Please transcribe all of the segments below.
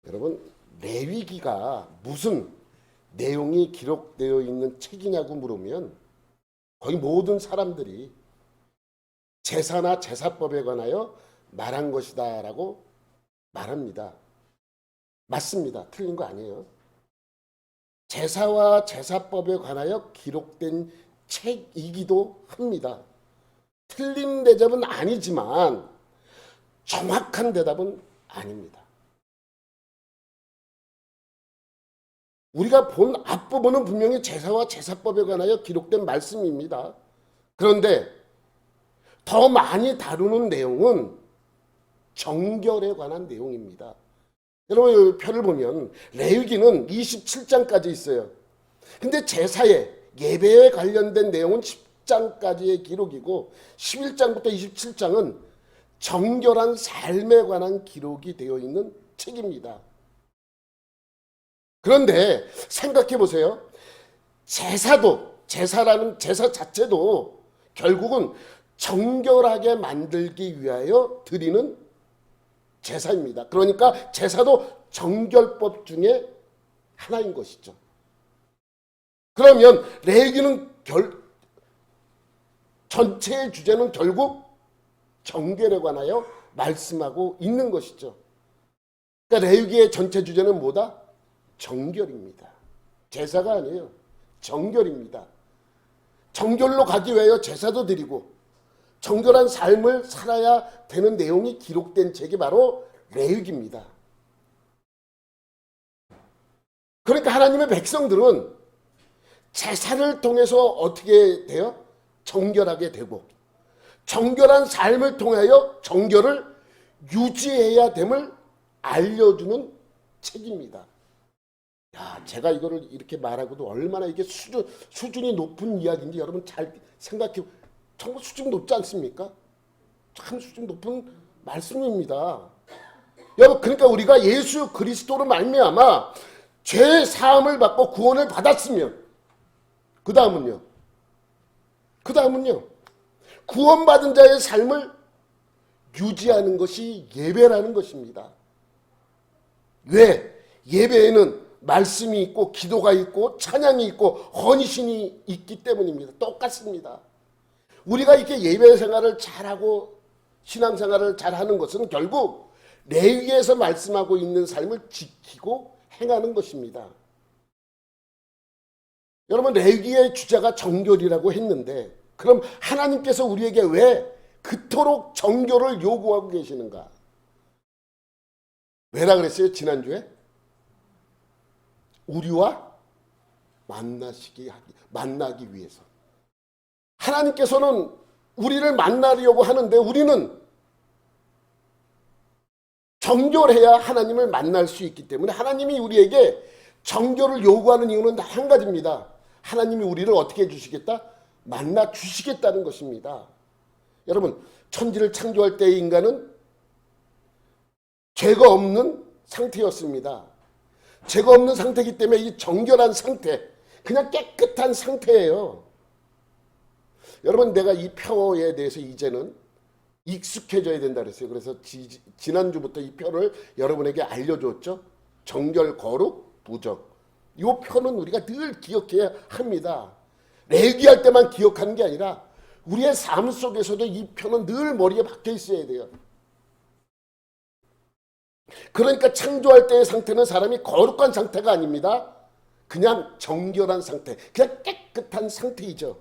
여러분, 레위기가 무슨 내용이 기록되어 있는 책이냐고 물으면 거의 모든 사람들이 제사나 제사법에 관하여 말한 것이다 라고 말합니다. 맞습니다. 틀린 거 아니에요. 제사와 제사법에 관하여 기록된 책이기도 합니다. 틀린 대답은 아니지만 정확한 대답은 아닙니다. 우리가 본 앞부분은 분명히 제사와 제사법에 관하여 기록된 말씀입니다. 그런데 더 많이 다루는 내용은 정결에 관한 내용입니다. 여러분 표를 보면 레위기는 27장까지 있어요. 근데 제사에 예배에 관련된 내용은 10장까지의 기록이고 11장부터 27장은 정결한 삶에 관한 기록이 되어 있는 책입니다. 그런데 생각해 보세요. 제사라는 제사 자체도 결국은 정결하게 만들기 위하여 드리는 제사입니다. 그러니까 제사도 정결법 중에 하나인 것이죠. 그러면 레위기는 전체의 주제는 결국 정결에 관하여 말씀하고 있는 것이죠. 그러니까 레위기의 전체 주제는 뭐다? 정결입니다. 제사가 아니에요. 정결입니다. 정결로 가기 위하여 제사도 드리고 정결한 삶을 살아야 되는 내용이 기록된 책이 바로 레위기입니다. 그러니까 하나님의 백성들은 제사를 통해서 어떻게 돼요? 정결하게 되고 정결한 삶을 통하여 정결을 유지해야 됨을 알려주는 책입니다. 야, 제가 이거를 이렇게 말하고도 얼마나 이게 수준이 높은 이야기인지 여러분 잘 생각해. 정말 수준이 높지 않습니까? 참 수준 높은 말씀입니다. 여러분, 그러니까 우리가 예수 그리스도로 말미암아 죄 사함을 받고 구원을 받았으면 그 다음은요. 구원받은 자의 삶을 유지하는 것이 예배라는 것입니다. 왜? 예배에는 말씀이 있고 기도가 있고 찬양이 있고 헌신이 있기 때문입니다. 똑같습니다. 우리가 이렇게 예배 생활을 잘하고 신앙생활을 잘하는 것은 결국 레위기에서 말씀하고 있는 삶을 지키고 행하는 것입니다. 여러분, 레위기의 주제가 정결이라고 했는데 그럼 하나님께서 우리에게 왜 그토록 정결을 요구하고 계시는가? 왜라 그랬어요? 지난주에? 우리와 만나기 위해서. 하나님께서는 우리를 만나려고 하는데 우리는 정결해야 하나님을 만날 수 있기 때문에 하나님이 우리에게 정결을 요구하는 이유는 한 가지입니다. 하나님이 우리를 어떻게 해주시겠다? 만나 주시겠다는 것입니다. 여러분, 천지를 창조할 때의 인간은 죄가 없는 상태였습니다. 죄가 없는 상태이기 때문에 이 정결한 상태, 그냥 깨끗한 상태예요. 여러분, 내가 이 표에 대해서 이제는 익숙해져야 된다 그랬어요. 그래서 지난주부터 이 표를 여러분에게 알려줬죠. 정결, 거룩, 부적. 이 표는 우리가 늘 기억해야 합니다. 레위기할 때만 기억하는 게 아니라 우리의 삶 속에서도 이 표는 늘 머리에 박혀 있어야 돼요. 그러니까 창조할 때의 상태는 사람이 거룩한 상태가 아닙니다. 그냥 정결한 상태, 그냥 깨끗한 상태이죠.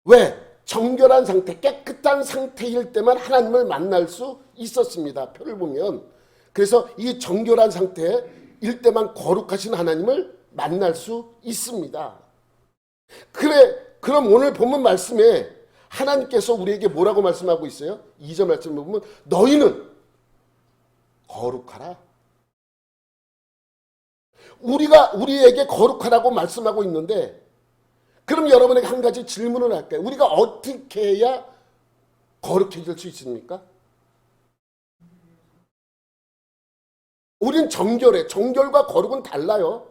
왜? 정결한 상태, 깨끗한 상태일 때만 하나님을 만날 수 있었습니다. 표를 보면. 그래서 이 정결한 상태일 때만 거룩하신 하나님을 만날 수 있습니다. 그럼 오늘 본문 말씀에 하나님께서 우리에게 뭐라고 말씀하고 있어요? 2절 말씀을 보면 너희는 거룩하라. 우리에게 거룩하라고 말씀하고 있는데 그럼 여러분에게 한 가지 질문을 할게요. 우리가 어떻게 해야 거룩해질 수 있습니까? 우린 정결해. 정결과 거룩은 달라요.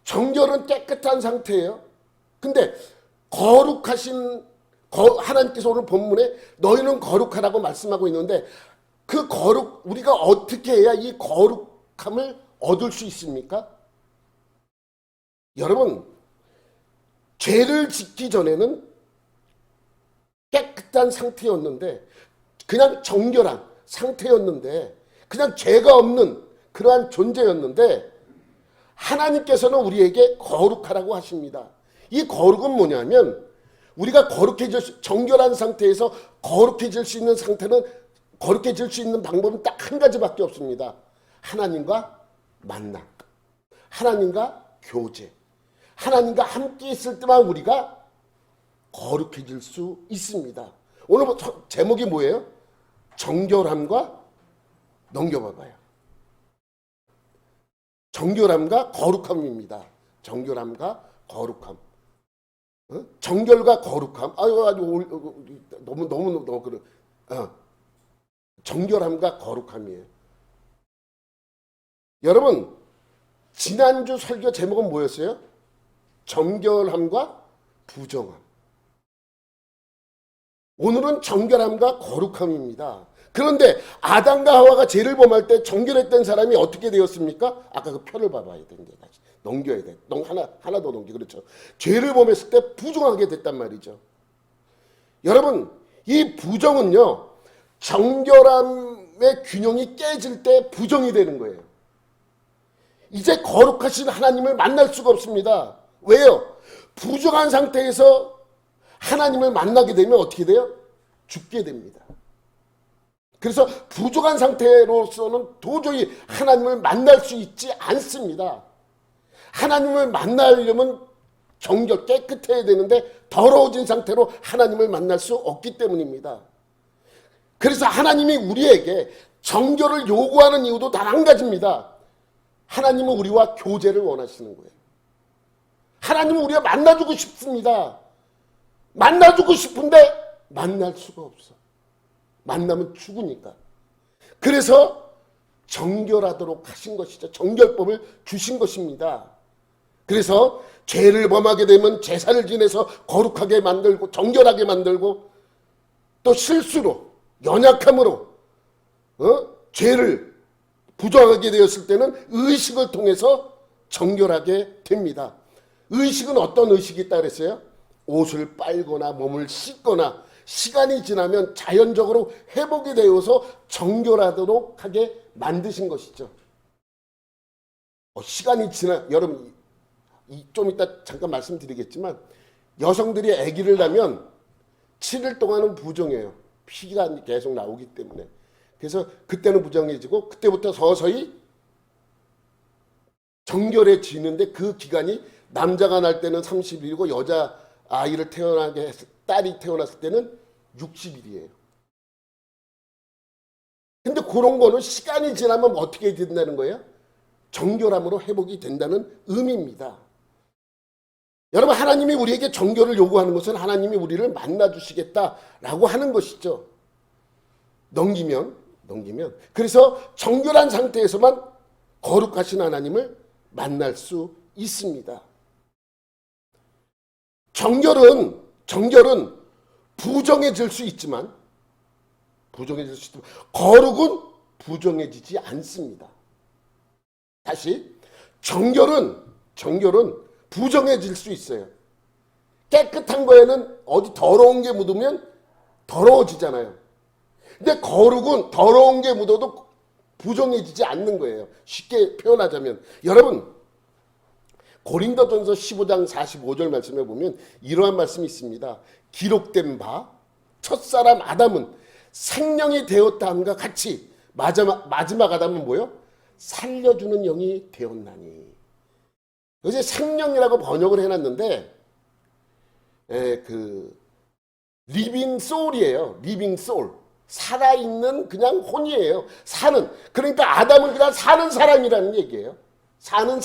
정결은 깨끗한 상태예요. 근데 거룩하신 하나님께서 오늘 본문에 너희는 거룩하라고 말씀하고 있는데 그 거룩, 우리가 어떻게 해야 이 거룩함을 얻을 수 있습니까? 여러분, 죄를 짓기 전에는 깨끗한 상태였는데, 그냥 정결한 상태였는데, 그냥 죄가 없는 그러한 존재였는데, 하나님께서는 우리에게 거룩하라고 하십니다. 이 거룩은 뭐냐면, 우리가 정결한 상태에서 거룩해질 수 있는 상태는, 거룩해질 수 있는 방법은 딱 한 가지밖에 없습니다. 하나님과 만남, 하나님과 교제, 하나님과 함께 있을 때만 우리가 거룩해질 수 있습니다. 오늘 제목이 뭐예요? 정결함과, 넘겨봐봐요. 정결함과 거룩함입니다. 정결함과 거룩함. 정결과 거룩함. 너무 그래. 정결함과 거룩함이에요. 여러분, 지난주 설교 제목은 뭐였어요? 정결함과 부정함. 오늘은 정결함과 거룩함입니다. 그런데 아담과 하와가 죄를 범할 때 정결했던 사람이 어떻게 되었습니까? 아까 그 표를 봐봐야 되는데 다시 넘겨야 돼. 하나 더 넘기. 그렇죠. 죄를 범했을 때 부정하게 됐단 말이죠. 여러분, 이 부정은요, 정결함의 균형이 깨질 때 부정이 되는 거예요. 이제 거룩하신 하나님을 만날 수가 없습니다. 왜요? 부정한 상태에서 하나님을 만나게 되면 어떻게 돼요? 죽게 됩니다. 그래서 부족한 상태로서는 도저히 하나님을 만날 수 있지 않습니다. 하나님을 만나려면 깨끗해야 되는데 더러워진 상태로 하나님을 만날 수 없기 때문입니다. 그래서 하나님이 우리에게 정결을 요구하는 이유도 단 한 가지입니다. 하나님은 우리와 교제를 원하시는 거예요. 하나님은 우리가 만나주고 싶습니다. 만나주고 싶은데 만날 수가 없어. 만나면 죽으니까. 그래서 정결하도록 하신 것이죠. 정결법을 주신 것입니다. 그래서 죄를 범하게 되면 제사를 지내서 거룩하게 만들고 정결하게 만들고, 또 실수로 연약함으로 죄를 부정하게 되었을 때는 의식을 통해서 정결하게 됩니다. 의식은 어떤 의식이 있다 그랬어요? 옷을 빨거나 몸을 씻거나 시간이 지나면 자연적으로 회복이 되어서 정결하도록 하게 만드신 것이죠. 시간이 여러분, 좀 이따 잠깐 말씀드리겠지만, 여성들이 아기를 낳으면 7일 동안은 부정해요. 피가 계속 나오기 때문에. 그래서 그때는 부정해지고, 그때부터 서서히 정결해지는데, 그 기간이 남자가 날 때는 30일이고 여자 아이를 딸이 태어났을 때는 60일이에요. 근데 그런 거는 시간이 지나면 어떻게 된다는 거예요? 정결함으로 회복이 된다는 의미입니다. 여러분, 하나님이 우리에게 정결을 요구하는 것은 하나님이 우리를 만나주시겠다라고 하는 것이죠. 넘기면. 그래서 정결한 상태에서만 거룩하신 하나님을 만날 수 있습니다. 정결은 부정해질 수 있지만, 거룩은 부정해지지 않습니다. 다시, 정결은 부정해질 수 있어요. 깨끗한 거에는 어디 더러운 게 묻으면 더러워지잖아요. 근데 거룩은 더러운 게 묻어도 부정해지지 않는 거예요. 쉽게 표현하자면, 여러분, 고린도전서 15장 45절 말씀에 보면 이러한 말씀이 있습니다. 기록된 바 첫사람 아담은 생명이 되었다 함과 같이 마지막 아담은 뭐요? 살려주는 영이 되었나니. 여기서 생명이라고 번역을 해놨는데, 리빙 소울이에요. 리빙 소울. 살아있는 그냥 혼이에요. 그러니까 아담은 그냥 사는 사람이라는 얘기예요. 사는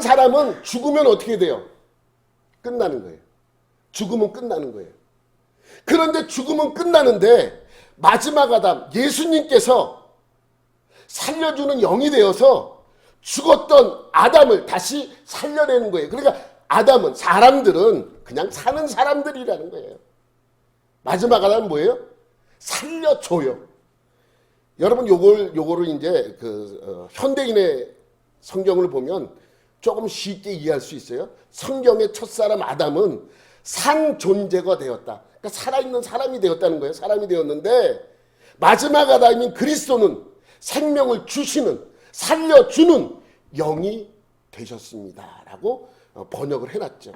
사람은 죽으면 어떻게 돼요? 끝나는 거예요. 죽으면 끝나는 거예요. 그런데 죽으면 끝나는데, 마지막 아담, 예수님께서 살려주는 영이 되어서 죽었던 아담을 다시 살려내는 거예요. 그러니까 사람들은 그냥 사는 사람들이라는 거예요. 마지막 아담은 뭐예요? 살려줘요. 여러분 요거를 이제 현대인의 성경을 보면 조금 쉽게 이해할 수 있어요. 성경의 첫사람 아담은 산 존재가 되었다. 그러니까 살아있는 사람이 되었다는 거예요. 사람이 되었는데 마지막 아담인 그리스도는 생명을 주시는, 살려주는 영이 되셨습니다. 라고 번역을 해놨죠.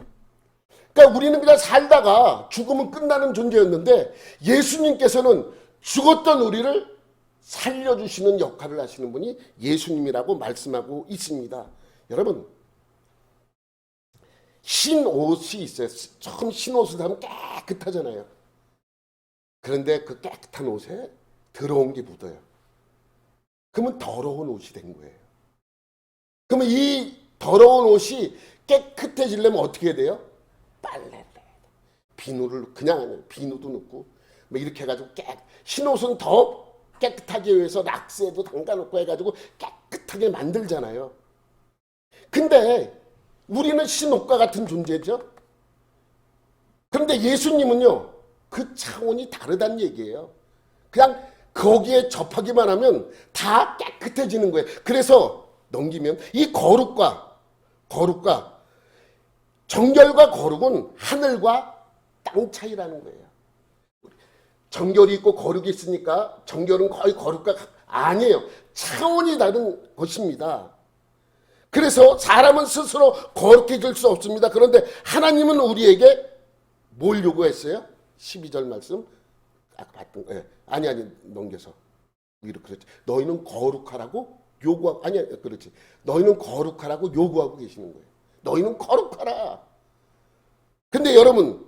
그러니까 우리는 그냥 살다가 죽으면 끝나는 존재였는데 예수님께서는 죽었던 우리를 살려주시는 역할을 하시는 분이 예수님이라고 말씀하고 있습니다. 여러분, 흰 옷이 있어요. 처음 흰 옷을 하면 깨끗하잖아요. 그런데 그 깨끗한 옷에 더러운 게 묻어요. 그러면 더러운 옷이 된 거예요. 그러면 이 더러운 옷이 깨끗해지려면 어떻게 해야 돼요? 빨래를 해야 돼요. 비누를 그냥 하면 비누도 넣고 뭐 이렇게 해가지고 흰 옷은 더 깨끗하게 위해서 락스에도 담가놓고 해가지고 깨끗하게 만들잖아요. 근데 우리는 흰 옷과 같은 존재죠. 그런데 예수님은요, 그 차원이 다르다는 얘기예요. 그냥 거기에 접하기만 하면 다 깨끗해지는 거예요. 그래서 넘기면 이 거룩과 정결과 거룩은 하늘과 땅 차이라는 거예요. 정결이 있고 거룩이 있으니까 정결은 거의 거룩과 아니에요. 차원이 다른 것입니다. 그래서 사람은 스스로 거룩해질 수 없습니다. 그런데 하나님은 우리에게 뭘 요구했어요? 12절 말씀 아까 봤던 거예요. 아니 넘겨서 위로. 그렇지. 너희는 거룩하라고 요구하고, 아니 그렇지. 너희는 거룩하라고 요구하고 계시는 거예요. 너희는 거룩하라. 근데 여러분,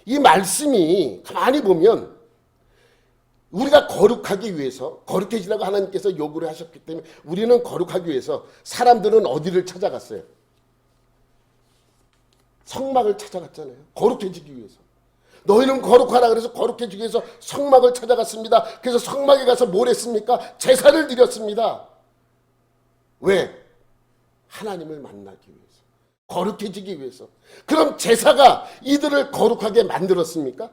이 말씀이 가만히 보면 우리가 거룩하기 위해서, 거룩해지라고 하나님께서 요구를 하셨기 때문에 우리는 거룩하기 위해서 사람들은 어디를 찾아갔어요? 성막을 찾아갔잖아요. 거룩해지기 위해서. 너희는 거룩하라 그래서 거룩해지기 위해서 성막을 찾아갔습니다. 그래서 성막에 가서 뭘 했습니까? 제사를 드렸습니다. 왜? 하나님을 만나기 위해서. 거룩해지기 위해서. 그럼 제사가 이들을 거룩하게 만들었습니까?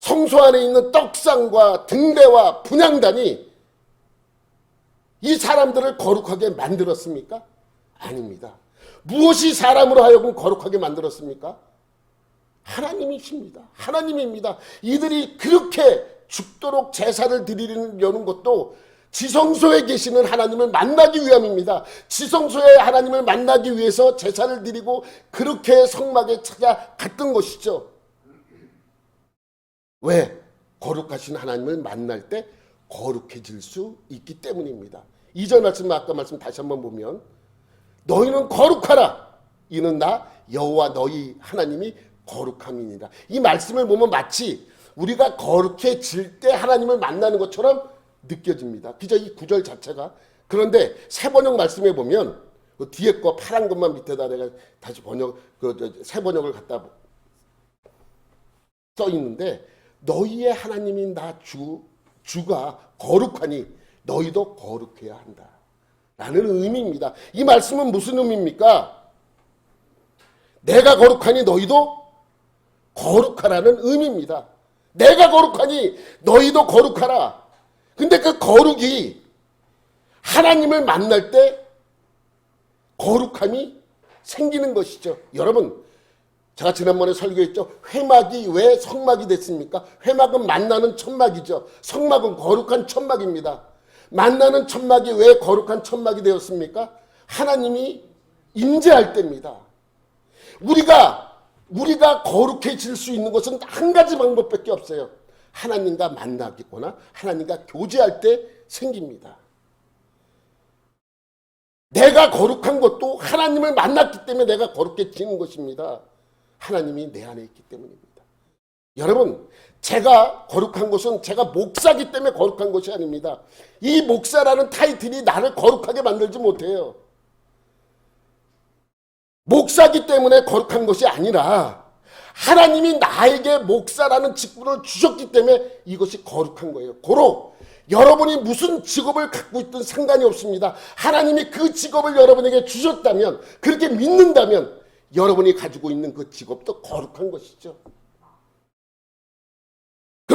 성소 안에 있는 떡상과 등대와 분향단이 이 사람들을 거룩하게 만들었습니까? 아닙니다. 무엇이 사람으로 하여금 거룩하게 만들었습니까? 하나님이십니다. 하나님입니다. 이들이 그렇게 죽도록 제사를 드리려는 것도 지성소에 계시는 하나님을 만나기 위함입니다. 지성소에 하나님을 만나기 위해서 제사를 드리고 그렇게 성막에 찾아갔던 것이죠. 왜? 거룩하신 하나님을 만날 때 거룩해질 수 있기 때문입니다. 2절 말씀, 아까 말씀 다시 한번 보면 너희는 거룩하라. 이는 나 여호와 너희 하나님이 거룩함이니라. 이 말씀을 보면 마치 우리가 거룩해질 때 하나님을 만나는 것처럼 느껴집니다. 그저 이 구절 자체가. 그런데 새 번역 말씀에 보면 그 뒤에 거 파란 것만 밑에다 내가 다시 새 번역을 갖다 써 있는데 너희의 하나님인 나 주가 거룩하니 너희도 거룩해야 한다. 라는 의미입니다. 이 말씀은 무슨 의미입니까? 내가 거룩하니 너희도 거룩하라는 의미입니다. 내가 거룩하니 너희도 거룩하라. 근데 그 거룩이 하나님을 만날 때 거룩함이 생기는 것이죠. 여러분, 제가 지난번에 설교했죠. 회막이 왜 성막이 됐습니까? 회막은 만나는 천막이죠. 성막은 거룩한 천막입니다. 만나는 천막이 왜 거룩한 천막이 되었습니까? 하나님이 임재할 때입니다. 우리가 거룩해질 수 있는 것은 한 가지 방법밖에 없어요. 하나님과 만나거나 하나님과 교제할 때 생깁니다. 내가 거룩한 것도 하나님을 만났기 때문에 내가 거룩해지는 것입니다. 하나님이 내 안에 있기 때문입니다. 여러분, 제가 거룩한 것은 제가 목사기 때문에 거룩한 것이 아닙니다. 이 목사라는 타이틀이 나를 거룩하게 만들지 못해요. 목사기 때문에 거룩한 것이 아니라 하나님이 나에게 목사라는 직분을 주셨기 때문에 이것이 거룩한 거예요. 고로 여러분이 무슨 직업을 갖고 있든 상관이 없습니다. 하나님이 그 직업을 여러분에게 주셨다면, 그렇게 믿는다면 여러분이 가지고 있는 그 직업도 거룩한 것이죠.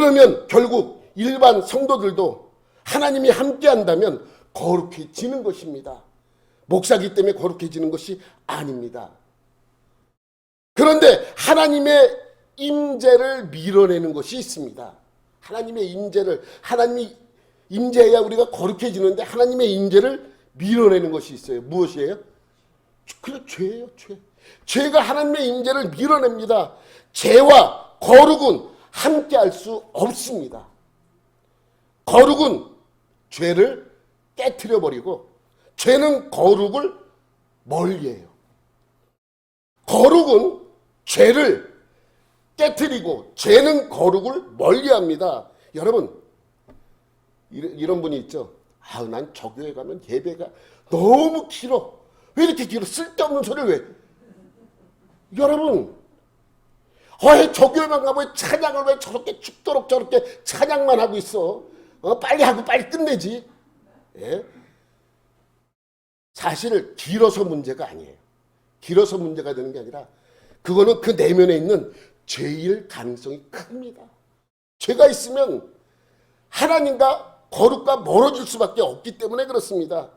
그러면 결국 일반 성도들도 하나님이 함께 한다면 거룩해지는 것입니다. 목사기 때문에 거룩해지는 것이 아닙니다. 그런데 하나님의 임재를 밀어내는 것이 있습니다. 하나님의 임재를, 하나님이 임재해야 우리가 거룩해지는데 하나님의 임재를 밀어내는 것이 있어요. 무엇이에요? 그냥 죄예요, 죄. 죄가 하나님의 임재를 밀어냅니다. 죄와 거룩은 함께 할 수 없습니다. 거룩은 죄를 깨트려 버리고 죄는 거룩을 멀리해요. 거룩은 죄를 깨트리고 죄는 거룩을 멀리합니다. 여러분, 이런 분이 있죠. 난 저 교회 가면 예배가 너무 길어. 왜 이렇게 길어? 쓸데없는 소리를 왜? 여러분, 저 교회만 가면 찬양을 왜 저렇게 죽도록 저렇게 찬양만 하고 있어? 빨리 하고 빨리 끝내지. 예? 사실 길어서 문제가 아니에요. 길어서 문제가 되는 게 아니라 그거는 그 내면에 있는 죄일 가능성이 큽니다. 죄가 있으면 하나님과 거룩과 멀어질 수밖에 없기 때문에 그렇습니다.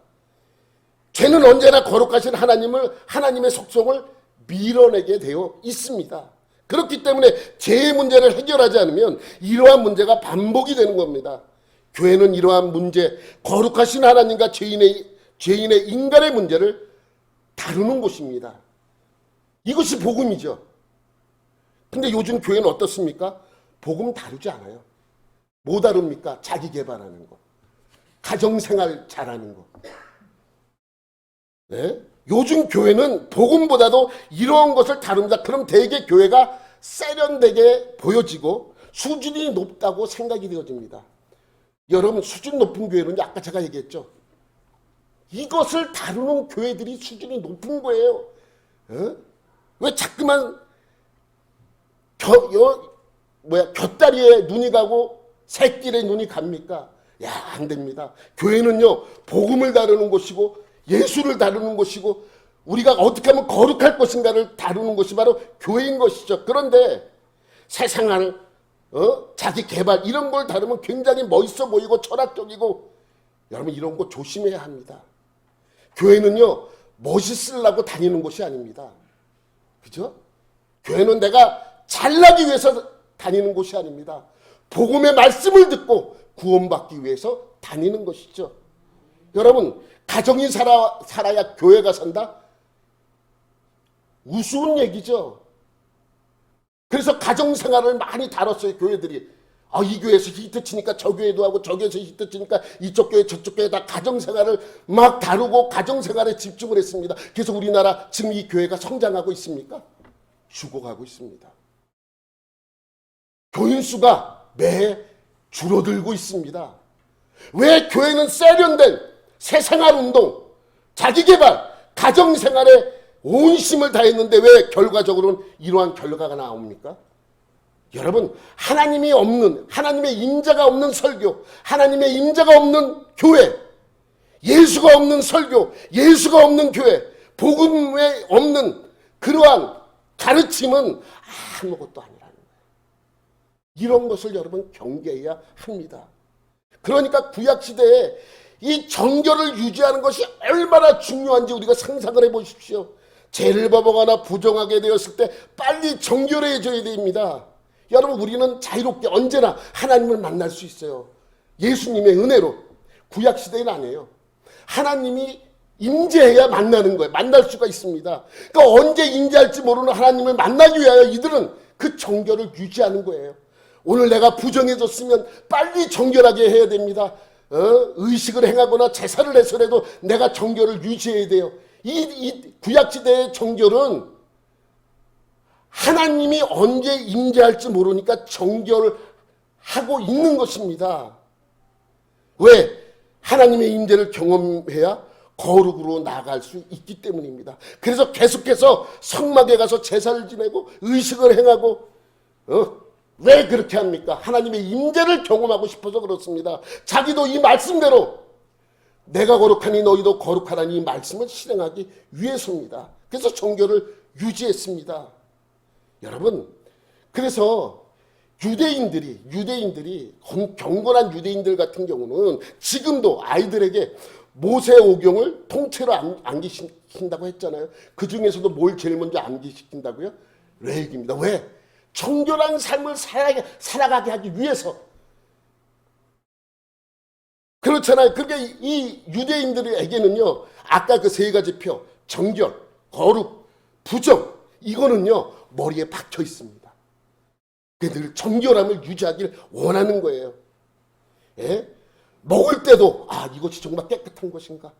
죄는 언제나 거룩하신 하나님의 속성을 밀어내게 되어 있습니다. 그렇기 때문에 죄의 문제를 해결하지 않으면 이러한 문제가 반복이 되는 겁니다. 교회는 이러한 문제, 거룩하신 하나님과 죄인의 인간의 문제를 다루는 곳입니다. 이것이 복음이죠. 근데 요즘 교회는 어떻습니까? 복음 다루지 않아요. 뭐 다룹니까? 자기 개발하는 거. 가정생활 잘하는 거. 네? 요즘 교회는 복음보다도 이러한 것을 다룬다. 그럼 대개 교회가 세련되게 보여지고 수준이 높다고 생각이 되어집니다. 여러분, 수준 높은 교회는 아까 제가 얘기했죠. 이것을 다루는 교회들이 수준이 높은 거예요. 왜 자꾸만 곁다리에 눈이 가고 새길에 눈이 갑니까? 안 됩니다. 교회는요, 복음을 다루는 곳이고 예수를 다루는 곳이고 우리가 어떻게 하면 거룩할 것인가를 다루는 것이 바로 교회인 것이죠. 그런데 세상을 자기 개발 이런 걸 다루면 굉장히 멋있어 보이고 철학적이고, 여러분 이런 거 조심해야 합니다. 교회는요, 멋있으려고 다니는 곳이 아닙니다. 그죠? 교회는 내가 잘나기 위해서 다니는 곳이 아닙니다. 복음의 말씀을 듣고 구원받기 위해서 다니는 것이죠. 여러분, 가정이 살아야 교회가 산다? 우스운 얘기죠. 그래서 가정생활을 많이 다뤘어요, 교회들이. 이 교회에서 히트 치니까 저 교회도 하고 저 교회에서 히트 치니까 이쪽 교회 저쪽 교회 다 가정생활을 막 다루고 가정생활에 집중을 했습니다. 그래서 우리나라 지금 이 교회가 성장하고 있습니까? 죽어가고 있습니다. 교인 수가 매 줄어들고 있습니다. 왜 교회는 세련된 새생활 운동, 자기개발, 가정생활에 온 힘을 다했는데 왜 결과적으로는 이러한 결과가 나옵니까? 여러분, 하나님이 없는, 하나님의 임재가 없는 설교, 하나님의 임재가 없는 교회, 예수가 없는 설교, 예수가 없는 교회, 복음에 없는 그러한 가르침은 아무것도 아니라는 거예요. 이런 것을 여러분 경계해야 합니다. 그러니까 구약시대에 이 정결을 유지하는 것이 얼마나 중요한지 우리가 상상을 해보십시오. 죄를 범하거나 부정하게 되었을 때 빨리 정결해져야 됩니다. 여러분, 우리는 자유롭게 언제나 하나님을 만날 수 있어요. 예수님의 은혜로. 구약시대는 아니에요. 하나님이 임재해야 만나는 거예요. 만날 수가 있습니다. 그러니까 언제 임재할지 모르는 하나님을 만나기 위하여 이들은 그 정결을 유지하는 거예요. 오늘 내가 부정해졌으면 빨리 정결하게 해야 됩니다. 의식을 행하거나 제사를 해서라도 내가 정결을 유지해야 돼요. 이 구약시대의 정결은 하나님이 언제 임재할지 모르니까 정결을 하고 있는 것입니다. 왜? 하나님의 임재를 경험해야 거룩으로 나아갈 수 있기 때문입니다. 그래서 계속해서 성막에 가서 제사를 지내고 의식을 행하고 왜 그렇게 합니까? 하나님의 임재를 경험하고 싶어서 그렇습니다. 자기도 이 말씀대로 내가 거룩하니 너희도 거룩하라니 이 말씀을 실행하기 위해서입니다. 그래서 정결을 유지했습니다. 여러분, 그래서 유대인들이 경건한 유대인들 같은 경우는 지금도 아이들에게 모세오경을 통째로 암기시킨다고 했잖아요. 그 중에서도 뭘 제일 먼저 암기시킨다고요? 레위기입니다. 왜? 정결한 삶을 살아가게 하기 위해서. 그렇잖아요. 그러니까 이 유대인들에게는요, 아까 그 세 가지 표, 정결, 거룩, 부정, 이거는요 머리에 박혀 있습니다. 늘 정결함을 유지하기를 원하는 거예요. 예? 먹을 때도 이것이 정말 깨끗한 것인가?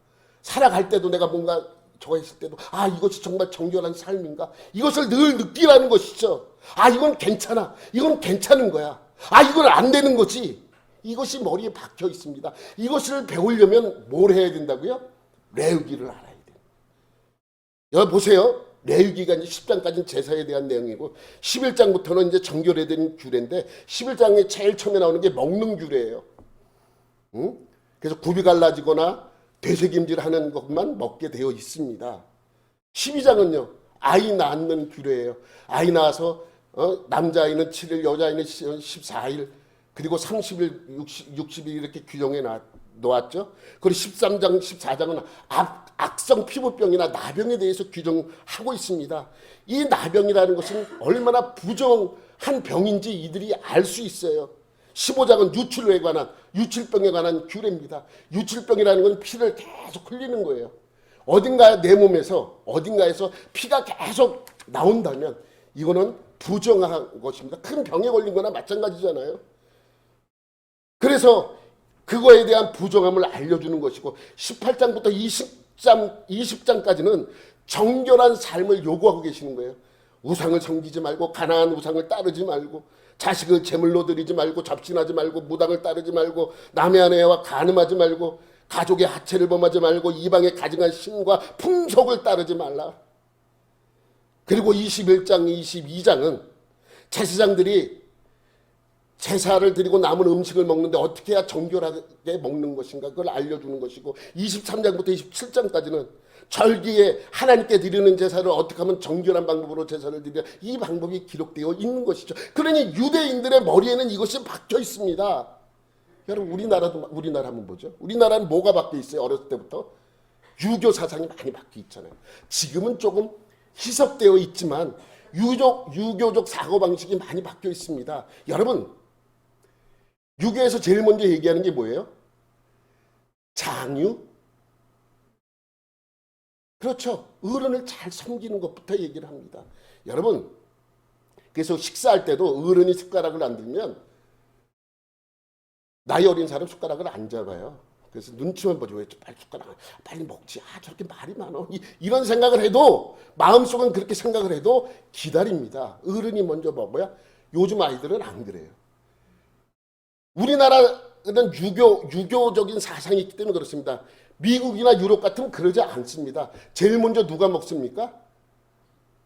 살아갈 때도 내가 뭔가 저거 했을 때도 이것이 정말 정결한 삶인가? 이것을 늘 느끼라는 것이죠. 이건 괜찮아. 이건 괜찮은 거야. 이건 안 되는 거지. 이것이 머리에 박혀 있습니다. 이것을 배우려면 뭘 해야 된다고요? 레위기를 알아야 돼요. 여기 보세요. 레위기가 이제 10장까지는 제사에 대한 내용이고 11장부터는 이제 정결에 대한 규례인데 11장에 제일 처음에 나오는 게 먹는 규례예요. 그래서 굽이 갈라지거나 되새김질하는 것만 먹게 되어 있습니다. 12장은요. 아이 낳는 규례예요. 아이 낳아서 남자아이는 7일, 여자아이는 14일, 그리고 30일, 60일 이렇게 규정해 놓았죠. 그리고 13장, 14장은 악성 피부병이나 나병에 대해서 규정하고 있습니다. 이 나병이라는 것은 얼마나 부정한 병인지 이들이 알 수 있어요. 15장은 유출병에 관한 규례입니다. 유출병이라는 건 피를 계속 흘리는 거예요. 내 몸에서 어딘가에서 피가 계속 나온다면 이거는 부정한 것입니다. 큰 병에 걸린 거나 마찬가지잖아요. 그래서 그거에 대한 부정함을 알려주는 것이고 18장부터 20장까지는 정결한 삶을 요구하고 계시는 거예요. 우상을 섬기지 말고 가나안 우상을 따르지 말고 자식을 제물로 드리지 말고 접신하지 말고 무당을 따르지 말고 남의 아내와 간음하지 말고 가족의 하체를 범하지 말고 이방의 가증한 신과 풍속을 따르지 말라. 그리고 21장, 22장은 제사장들이 제사를 드리고 남은 음식을 먹는데 어떻게 해야 정결하게 먹는 것인가 그걸 알려주는 것이고 23장부터 27장까지는 절기에 하나님께 드리는 제사를 어떻게 하면 정결한 방법으로 제사를 드리냐 이 방법이 기록되어 있는 것이죠. 그러니 유대인들의 머리에는 이것이 박혀 있습니다. 여러분 우리나라 한번 보죠. 우리나라는 뭐가 박혀 있어요? 어렸을 때부터 유교 사상이 많이 박혀 있잖아요. 지금은 조금 희석되어 있지만 유교적 사고방식이 많이 박혀 있습니다. 여러분 유교에서 제일 먼저 얘기하는 게 뭐예요? 장유? 그렇죠. 어른을 잘 섬기는 것부터 얘기를 합니다. 여러분 그래서 식사할 때도 어른이 숟가락을 안 들면 나이 어린 사람 숟가락을 안 잡아요. 그래서 눈치만 보죠. 왜 빨리 숟가락을 빨리 먹지. 저렇게 말이 많어. 이런 생각을 해도 마음속은 그렇게 생각을 해도 기다립니다. 어른이 먼저 먹어야. 요즘 아이들은 안 그래요. 우리나라는 유교적인 사상이 있기 때문에 그렇습니다. 미국이나 유럽 같으면 그러지 않습니다. 제일 먼저 누가 먹습니까?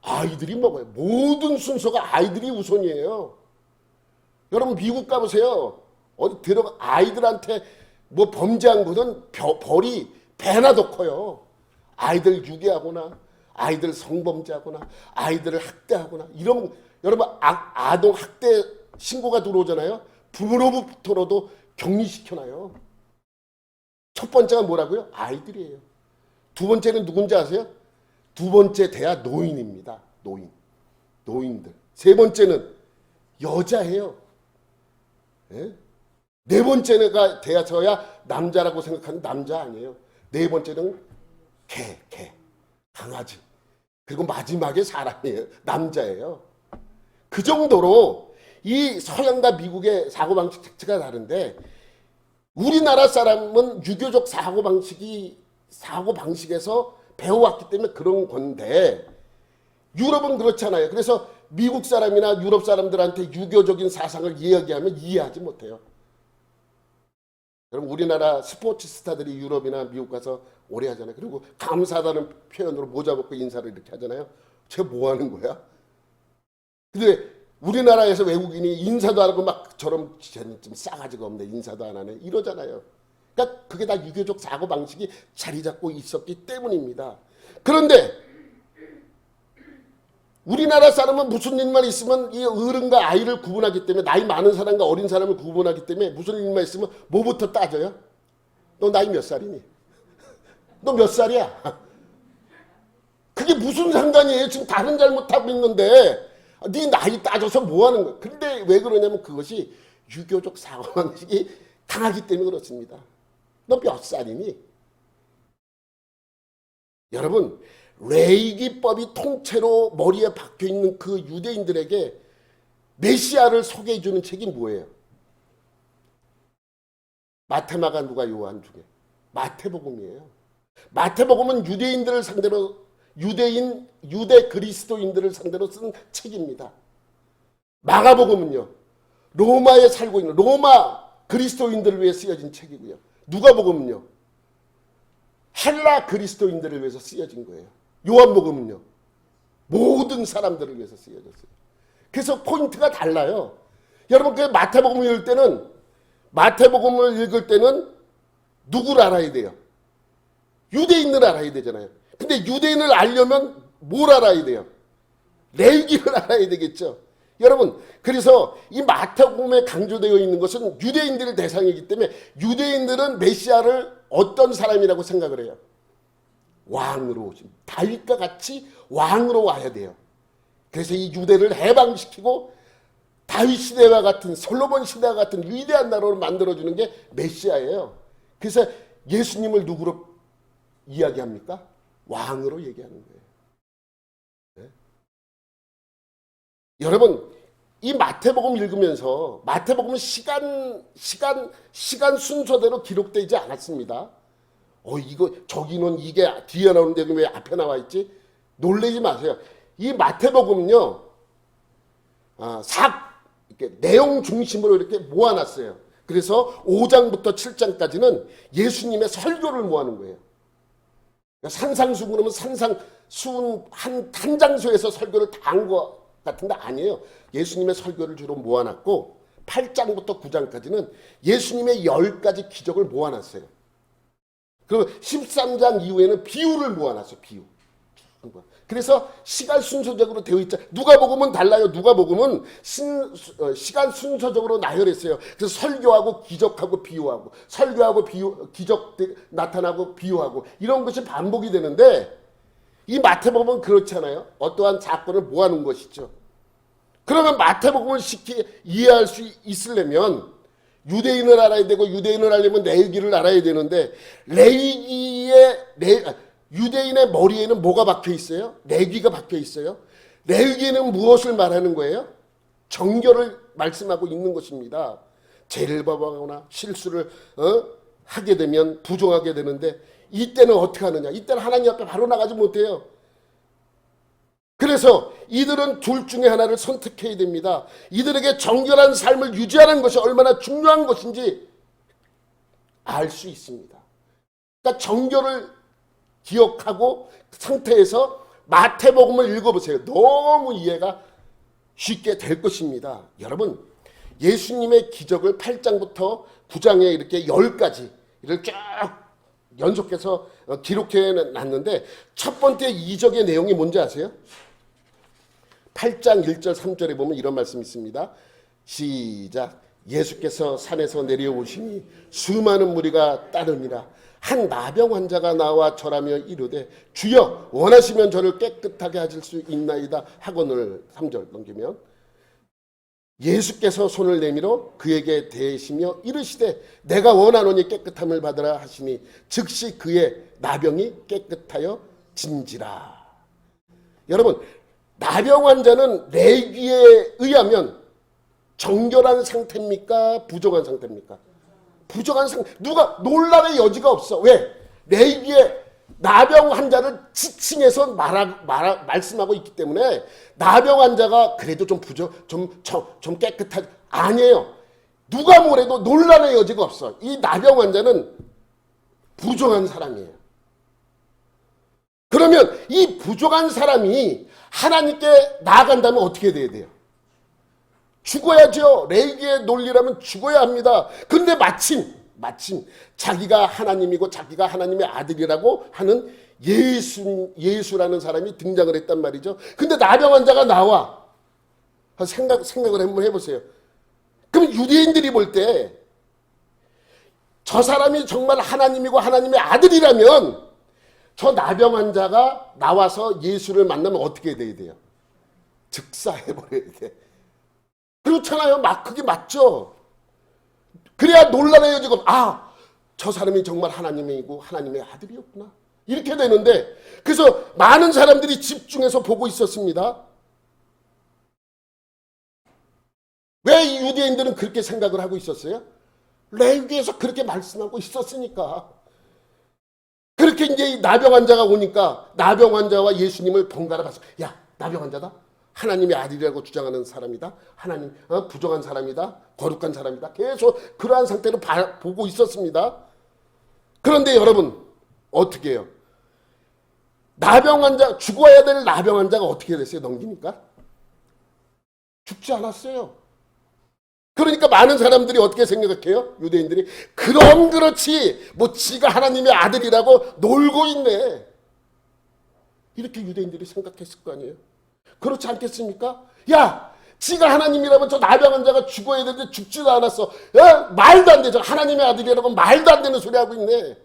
아이들이 먹어요. 모든 순서가 아이들이 우선이에요. 여러분 미국 가보세요. 어디 들어가 아이들한테 뭐 범죄한 것은 벌이 배나 더 커요. 아이들 유괴하거나 아이들 성범죄하거나 아이들을 학대하거나 이런 여러분 아동 학대 신고가 들어오잖아요. 부모로부터라도 격리시켜놔요. 첫 번째가 뭐라고요? 아이들이에요. 두 번째는 누군지 아세요? 두 번째 돼야 노인입니다. 노인들. 세 번째는 여자예요. 예? 네 번째가 돼서야 남자라고 생각하는 남자 아니에요. 네 번째는 개, 강아지. 그리고 마지막에 사람이에요. 남자예요. 그 정도로 이 서양과 미국의 사고방식 자체가 다른데 우리나라 사람은 유교적 사고방식에서 배워왔기 때문에 그런 건데 유럽은 그렇잖아요. 그래서 미국 사람이나 유럽 사람들한테 유교적인 사상을 이야기하면 이해하지 못해요. 여러분 우리나라 스포츠 스타들이 유럽이나 미국 가서 오래 하잖아요. 그리고 감사하다는 표현으로 모자 벗고 인사를 이렇게 하잖아요. 쟤 뭐 하는 거야? 근데 우리나라에서 외국인이 인사도 안 하고 막 저런 쟤는 좀 싸가지가 없네 인사도 안 하네 이러잖아요. 그러니까 그게 다 유교적 사고방식이 자리 잡고 있었기 때문입니다. 그런데 우리나라 사람은 무슨 일만 있으면 이 어른과 아이를 구분하기 때문에, 나이 많은 사람과 어린 사람을 구분하기 때문에 무슨 일만 있으면 뭐부터 따져요? 너 나이 몇 살이니? 너 몇 살이야? 그게 무슨 상관이에요? 지금 다른 잘못하고 있는데 네 나이 따져서 뭐 하는 거야? 근데 왜 그러냐면 그것이 유교적 사고방식이 강하기 때문에 그렇습니다. 너 몇 살이니? 여러분, 레위기법이 통째로 머리에 박혀있는 그 유대인들에게 메시아를 소개해주는 책이 뭐예요? 마테마가 누가 요한 중에? 마태복음이에요. 마태복음은 유대인들을 상대로, 유대 그리스도인들을 상대로 쓴 책입니다. 마가복음은요, 로마에 살고 있는 로마 그리스도인들을 위해 쓰여진 책이고요. 누가복음은요, 헬라 그리스도인들을 위해서 쓰여진 거예요. 요한복음은요, 모든 사람들을 위해서 쓰여졌어요. 그래서 포인트가 달라요. 여러분, 그 마태복음을 읽을 때는 누구를 알아야 돼요? 유대인을 알아야 되잖아요. 근데 유대인을 알려면 뭘 알아야 돼요? 레위기를 알아야 되겠죠. 여러분, 그래서 이 마태복음에 강조되어 있는 것은 유대인들의 대상이기 때문에 유대인들은 메시아를 어떤 사람이라고 생각을 해요? 왕으로 오신, 다윗과 같이 왕으로 와야 돼요. 그래서 이 유대를 해방시키고 다윗 시대와 같은, 솔로몬 시대와 같은 위대한 나라로 만들어주는 게 메시아예요. 그래서 예수님을 누구로 이야기합니까? 왕으로 얘기하는 거예요. 네? 여러분, 이 마태복음 읽으면서, 마태복음은 시간 순서대로 기록되지 않았습니다. 저기는 이게 뒤에 나오는데 왜 앞에 나와 있지? 놀라지 마세요. 이 마태복음은요, 이렇게 내용 중심으로 이렇게 모아놨어요. 그래서 5장부터 7장까지는 예수님의 설교를 모아놓은 거예요. 산상수훈 하면 한 장소에서 설교를 다 한 것 같은데 아니에요. 예수님의 설교를 주로 모아놨고 8장부터 9장까지는 예수님의 10가지 기적을 모아놨어요. 그리고 13장 이후에는 비유를 모아놨어요. 비유. 그래서 시간 순서적으로 되어 있죠. 누가복음은 달라요. 누가복음은 시간 순서적으로 나열했어요. 그래서 설교하고 기적하고 비유하고, 설교하고 기적 나타나고 비유하고, 이런 것이 반복이 되는데 이 마태복음은 그렇지 않아요. 어떠한 사건을 모아놓은 것이죠. 그러면 마태복음을 쉽게 이해할 수 있으려면 유대인을 알아야 되고, 유대인을 알려면 레위기를 알아야 되는데, 유대인의 머리에는 뭐가 박혀 있어요? 레위기가 박혀 있어요. 레위기는 무엇을 말하는 거예요? 정결을 말씀하고 있는 것입니다. 죄를 범하거나 실수를 하게 되면 부정하게 되는데, 이때는 어떻게 하느냐? 이때는 하나님 앞에 바로 나가지 못해요. 그래서 이들은 둘 중에 하나를 선택해야 됩니다. 이들에게 정결한 삶을 유지하는 것이 얼마나 중요한 것인지 알 수 있습니다. 그러니까 정결을 기억하고 그 상태에서 마태복음을 읽어보세요. 너무 이해가 쉽게 될 것입니다. 여러분, 예수님의 기적을 8장부터 9장에 이렇게 10가지를 쫙 연속해서 기록해 놨는데, 첫 번째 이적의 내용이 뭔지 아세요? 8장 1절 3절에 보면 이런 말씀이 있습니다. 시작. 예수께서 산에서 내려오시니 수많은 무리가 따르니라. 한 나병 환자가 나와 절하며 이르되 주여 원하시면 저를 깨끗하게 하실 수 있나이다 하거늘. 3절 넘기면 예수께서 손을 내밀어 그에게 대시며 이르시되 내가 원하노니 깨끗함을 받으라 하시니 즉시 그의 나병이 깨끗하여 진지라. 여러분, 나병 환자는 레위기에 의하면 정결한 상태입니까? 부정한 상태입니까? 부정한 상태. 누가 놀랄의 여지가 없어. 왜? 레위기에 나병 환자를 지칭해서 말씀하고 있기 때문에 나병 환자가 그래도 좀 깨끗한, 아니에요. 누가 뭐래도 논란의 여지가 없어. 이 나병 환자는 부정한 사람이에요. 그러면 이 부정한 사람이 하나님께 나아간다면 어떻게 돼야 돼요? 죽어야죠. 레위기의 논리라면 죽어야 합니다. 근데 마침 자기가 하나님이고 자기가 하나님의 아들이라고 하는 예수라는 사람이 등장을 했단 말이죠. 근데 나병 환자가 나와. 생각을 한번 해보세요. 그럼 유대인들이 볼 때 저 사람이 정말 하나님이고 하나님의 아들이라면 저 나병 환자가 나와서 예수를 만나면 어떻게 돼야 돼요? 즉사해버려야 돼. 그렇잖아요. 그게 맞죠. 그래야 논란의 여지가 저 사람이 정말 하나님이고 하나님의 아들이었구나. 이렇게 되는데, 그래서 많은 사람들이 집중해서 보고 있었습니다. 왜 유대인들은 그렇게 생각을 하고 있었어요? 레위기에서 그렇게 말씀하고 있었으니까. 그렇게 이제 나병 환자가 오니까 나병 환자와 예수님을 번갈아 가서, 야, 나병 환자다? 하나님의 아들이라고 주장하는 사람이다. 하나님 부정한 사람이다. 거룩한 사람이다. 계속 그러한 상태로 보고 있었습니다. 그런데 여러분 어떻게 해요? 나병 환자, 죽어야 될 나병 환자가 어떻게 됐어요? 넘기니까 죽지 않았어요. 그러니까 많은 사람들이 어떻게 생각해요? 유대인들이 그럼 그렇지 뭐 지가 하나님의 아들이라고 놀고 있네. 이렇게 유대인들이 생각했을 거 아니에요. 그렇지 않겠습니까? 야, 지가 하나님이라면 저 나병 환자가 죽어야 되는데 죽지도 않았어. 말도 안 되죠. 하나님의 아들이라고 말도 안 되는 소리 하고 있네.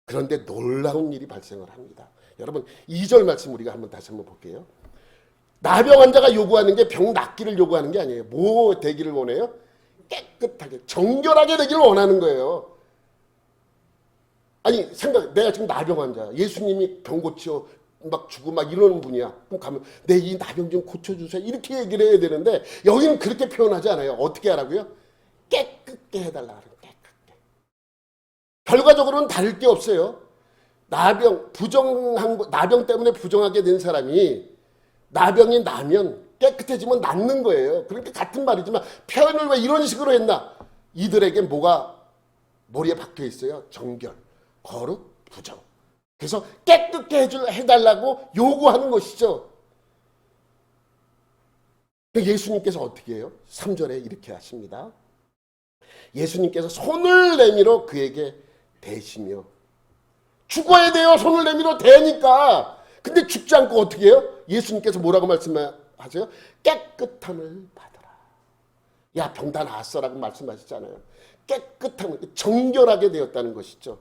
그런데 놀라운 일이 발생을 합니다. 여러분 2절 말씀 우리가 다시 한번 볼게요. 나병 환자가 요구하는 게 병 낫기를 요구하는 게 아니에요. 뭐 되기를 원해요? 깨끗하게 정결하게 되기를 원하는 거예요. 아니 내가 지금 나병 환자, 예수님이 병 고쳐 막 주고 막 이러는 분이야. 그럼 가면 내 이 나병 좀 고쳐주세요. 이렇게 얘기를 해야 되는데 여기는 그렇게 표현하지 않아요. 어떻게 하라고요? 깨끗게 해달라. 깨끗게. 결과적으로는 다를 게 없어요. 나병 때문에 부정하게 된 사람이 나병이 나면 깨끗해지면 낫는 거예요. 그러니까 같은 말이지만 표현을 왜 이런 식으로 했나? 이들에게 뭐가 머리에 박혀 있어요? 정결, 거룩, 부정. 그래서 깨끗게 해달라고 요구하는 것이죠. 예수님께서 어떻게 해요? 3절에 이렇게 하십니다. 예수님께서 손을 내밀어 그에게 대시며, 죽어야 돼요. 손을 내밀어 대니까. 근데 죽지 않고 어떻게 해요? 예수님께서 뭐라고 말씀하세요? 깨끗함을 받아라. 야, 병 다 나았어라고 말씀하셨잖아요. 깨끗함을, 정결하게 되었다는 것이죠.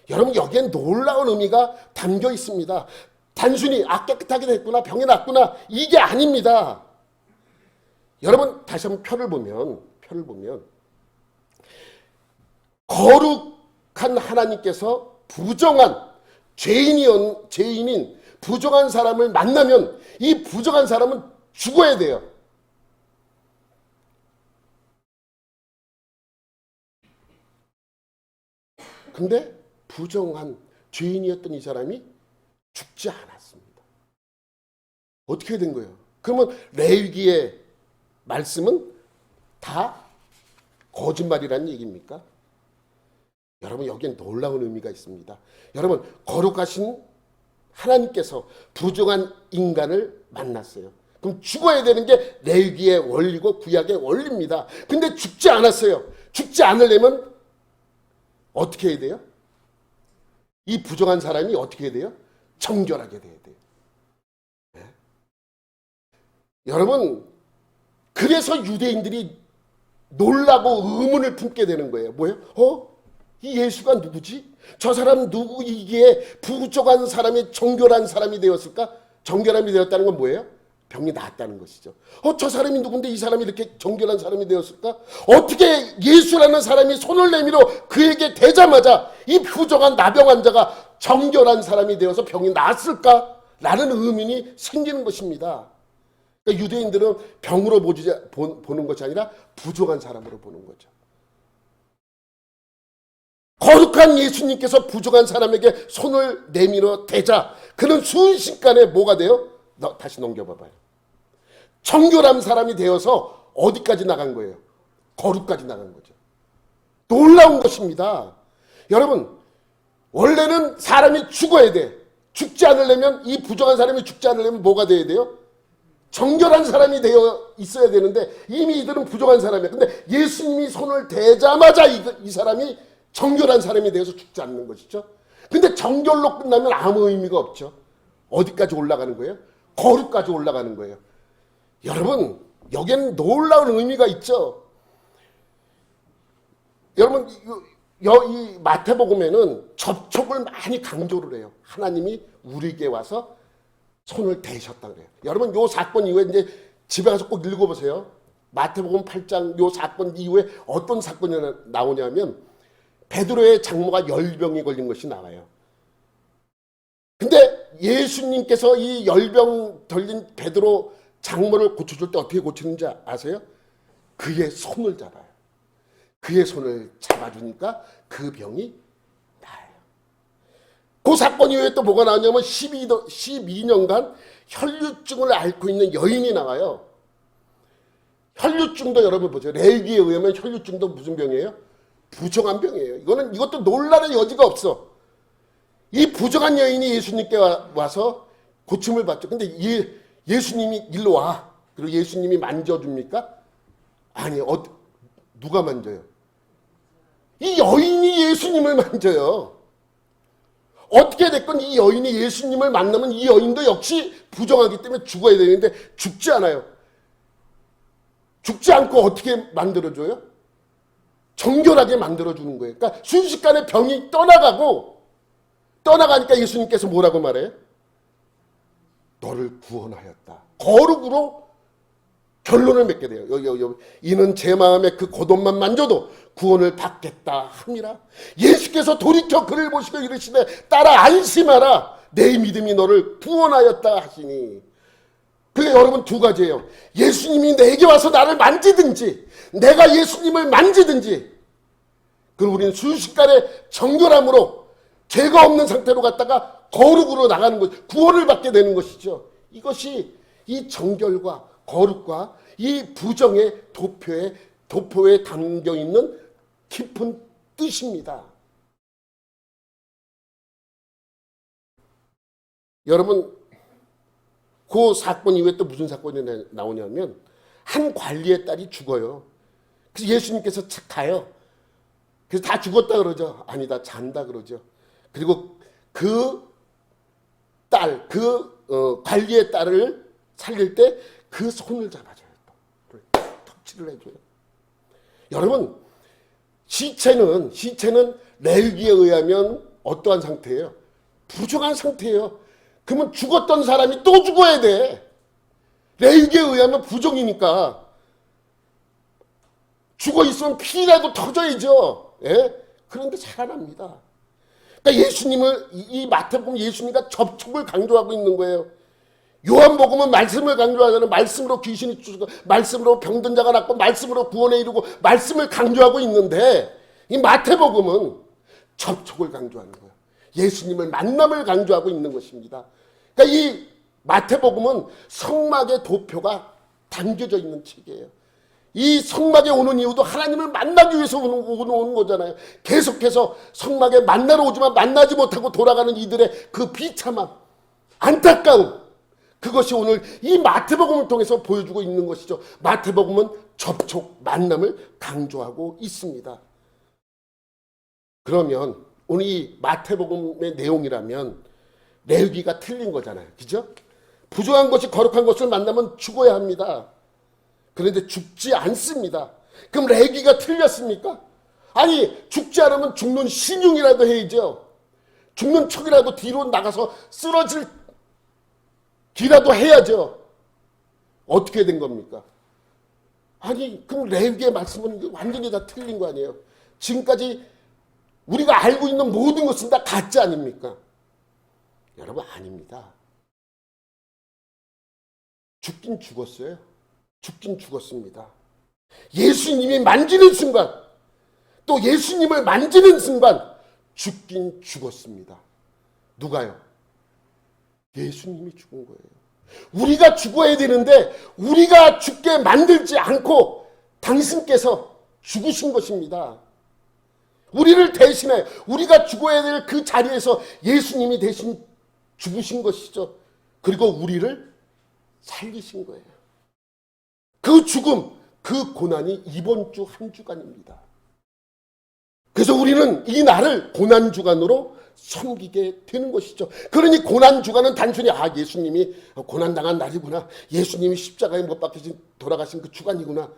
여러분 여기엔 놀라운 의미가 담겨 있습니다. 단순히 깨끗하게 됐구나, 병이 낫구나, 이게 아닙니다. 여러분 다시 한번 표를 보면 거룩한 하나님께서 부정한 죄인인 부정한 사람을 만나면 이 부정한 사람은 죽어야 돼요. 근데 부정한 죄인이었던 이 사람이 죽지 않았습니다. 어떻게 된 거예요? 그러면 레위기의 말씀은 다 거짓말이라는 얘기입니까? 여러분 여기엔 놀라운 의미가 있습니다. 여러분 거룩하신 하나님께서 부정한 인간을 만났어요. 그럼 죽어야 되는 게 레위기의 원리고 구약의 원리입니다. 근데 죽지 않았어요. 죽지 않으려면 어떻게 해야 돼요? 이 부정한 사람이 어떻게 해야 돼요? 정결하게 돼야 돼요. 네? 여러분 그래서 유대인들이 놀라고 의문을 품게 되는 거예요. 뭐예요? 이 예수가 누구지? 저 사람 누구이기에 부정한 사람이 정결한 사람이 되었을까? 정결함이 되었다는 건 뭐예요? 병이 나았다는 것이죠. 저 사람이 누군데 이 사람이 이렇게 정결한 사람이 되었을까? 어떻게 예수라는 사람이 손을 내밀어 그에게 대자마자 이 부정한 나병 환자가 정결한 사람이 되어서 병이 나았을까? 라는 의문이 생기는 것입니다. 그러니까 유대인들은 병으로 보는 것이 아니라 부정한 사람으로 보는 거죠. 거룩한 예수님께서 부정한 사람에게 손을 내밀어 대자, 그는 순식간에 뭐가 돼요? 다시 넘겨봐봐요. 정결한 사람이 되어서 어디까지 나간 거예요? 거룩까지 나간 거죠. 놀라운 것입니다. 여러분 원래는 사람이 죽어야 돼. 죽지 않으려면, 이 부정한 사람이 죽지 않으려면 뭐가 돼야 돼요? 정결한 사람이 되어 있어야 되는데 이미 이들은 부정한 사람이야. 근데 예수님이 손을 대자마자 이 사람이 정결한 사람이 되어서 죽지 않는 것이죠. 근데 정결로 끝나면 아무 의미가 없죠. 어디까지 올라가는 거예요? 거룩까지 올라가는 거예요. 여러분, 여기에는 놀라운 의미가 있죠. 여러분, 이 마태복음에는 접촉을 많이 강조를 해요. 하나님이 우리에게 와서 손을 대셨다 그래요. 여러분, 요 사건 이후에 이제 집에 가서 꼭 읽어보세요. 마태복음 8장 요 사건 이후에 어떤 사건이 나오냐면 베드로의 장모가 열병이 걸린 것이 나와요. 근데 예수님께서 이 열병 걸린 베드로 장모를 고쳐줄 때 어떻게 고치는지 아세요? 그의 손을 잡아요. 그의 손을 잡아주니까 그 병이 나아요. 그 사건 이후에 또 뭐가 나오냐면 12년간 혈류증을 앓고 있는 여인이 나와요. 혈류증도 여러분 보세요. 레위기에 의하면 혈류증도 무슨 병이에요? 부정한 병이에요. 이것도 논란의 여지가 없어. 이 부정한 여인이 예수님께 와서 고침을 받죠. 근데 예수님이 일로 와. 그리고 예수님이 만져줍니까? 아니, 누가 만져요? 이 여인이 예수님을 만져요. 어떻게 됐건 이 여인이 예수님을 만나면 이 여인도 역시 부정하기 때문에 죽어야 되는데 죽지 않아요. 죽지 않고 어떻게 만들어줘요? 정결하게 만들어주는 거예요. 그러니까 순식간에 병이 떠나가니까 예수님께서 뭐라고 말해요? 너를 구원하였다. 거룩으로 결론을 맺게 돼요. 여기. 이는 제 마음에 그 겉옷만 만져도 구원을 받겠다 함이라. 예수께서 돌이켜 그를 보시고 이르시되 따라 안심하라. 내 믿음이 너를 구원하였다 하시니. 그게 여러분 두 가지예요. 예수님이 내게 와서 나를 만지든지 내가 예수님을 만지든지 그리고 우리는 순식간에 정결함으로 죄가 없는 상태로 갔다가 거룩으로 나가는 것, 구원을 받게 되는 것이죠. 이것이 이 정결과 거룩과 이 부정의 도표에 담겨 있는 깊은 뜻입니다. 여러분, 그 사건 이후에 또 무슨 사건이 나오냐면 한 관리의 딸이 죽어요. 그래서 예수님께서 가요. 그래서 다 죽었다 그러죠. 아니다, 잔다 그러죠. 그리고 그 딸, 관리의 딸을 살릴 때 그 손을 잡아줘요. 또 터치를 해줘요. 여러분, 시체는 레위기에 의하면 어떠한 상태예요? 부정한 상태예요. 그러면 죽었던 사람이 또 죽어야 돼. 레위기에 의하면 부정이니까. 죽어 있으면 피라도 터져야죠. 예? 그런데 살아납니다. 그러니까 이 마태복음 예수님과 접촉을 강조하고 있는 거예요. 요한복음은 말씀을 강조하잖아요. 말씀으로 귀신이 쫓고, 말씀으로 병든 자가 낫고, 말씀으로 구원에 이르고, 말씀을 강조하고 있는데, 이 마태복음은 접촉을 강조하는 거예요. 예수님을 만남을 강조하고 있는 것입니다. 그러니까 이 마태복음은 성막의 도표가 담겨져 있는 책이에요. 이 성막에 오는 이유도 하나님을 만나기 위해서 오는 거잖아요. 계속해서 성막에 만나러 오지만 만나지 못하고 돌아가는 이들의 그 비참함, 안타까움, 그것이 오늘 이 마태복음을 통해서 보여주고 있는 것이죠. 마태복음은 접촉, 만남을 강조하고 있습니다. 그러면 오늘 이 마태복음의 내용이라면 레위기가 틀린 거잖아요. 그죠? 부정한 것이 거룩한 것을 만나면 죽어야 합니다. 그런데 죽지 않습니다. 그럼 레위기가 틀렸습니까? 아니, 죽지 않으면 죽는 신용이라도 해야죠. 죽는 척이라도 뒤로 나가서 쓰러질 기라도 해야죠. 어떻게 된 겁니까? 아니, 그럼 레위기의 말씀은 완전히 다 틀린 거 아니에요? 지금까지 우리가 알고 있는 모든 것은 다 가짜 아닙니까? 여러분, 아닙니다. 죽긴 죽었어요. 죽긴 죽었습니다. 예수님이 만지는 순간, 또 예수님을 만지는 순간 죽긴 죽었습니다. 누가요? 예수님이 죽은 거예요. 우리가 죽어야 되는데 우리가 죽게 만들지 않고 당신께서 죽으신 것입니다. 우리를 대신해 우리가 죽어야 될 그 자리에서 예수님이 대신 죽으신 것이죠. 그리고 우리를 살리신 거예요. 그 죽음, 그 고난이 이번 주 한 주간입니다. 그래서 우리는 이 날을 고난주간으로 섬기게 되는 것이죠. 그러니 고난주간은 단순히 예수님이 고난당한 날이구나, 예수님이 십자가에 못 박히신 돌아가신 그 주간이구나,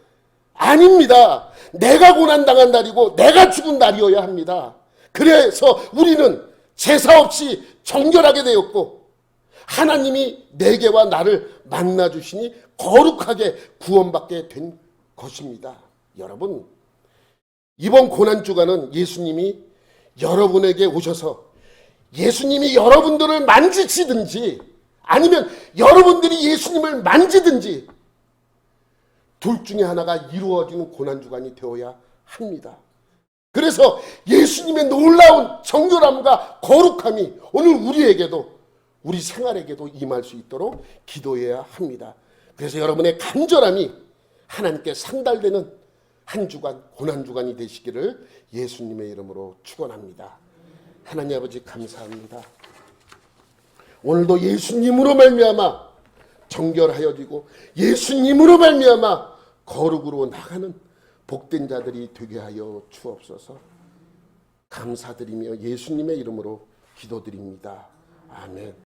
아닙니다. 내가 고난당한 날이고 내가 죽은 날이어야 합니다. 그래서 우리는 제사 없이 정결하게 되었고 하나님이 내게와 나를 만나주시니 거룩하게 구원받게 된 것입니다. 여러분, 이번 고난주간은 예수님이 여러분에게 오셔서 예수님이 여러분들을 만지시든지 아니면 여러분들이 예수님을 만지든지 둘 중에 하나가 이루어지는 고난주간이 되어야 합니다. 그래서 예수님의 놀라운 정결함과 거룩함이 오늘 우리에게도, 우리 생활에게도 임할 수 있도록 기도해야 합니다. 그래서 여러분의 간절함이 하나님께 상달되는 한 주간, 고난주간이 되시기를 예수님의 이름으로 축원합니다. 하나님 아버지 감사합니다. 오늘도 예수님으로 말미암아 정결하여지고 예수님으로 말미암아 거룩으로 나가는 복된 자들이 되게 하여 주옵소서. 감사드리며 예수님의 이름으로 기도드립니다. 아멘.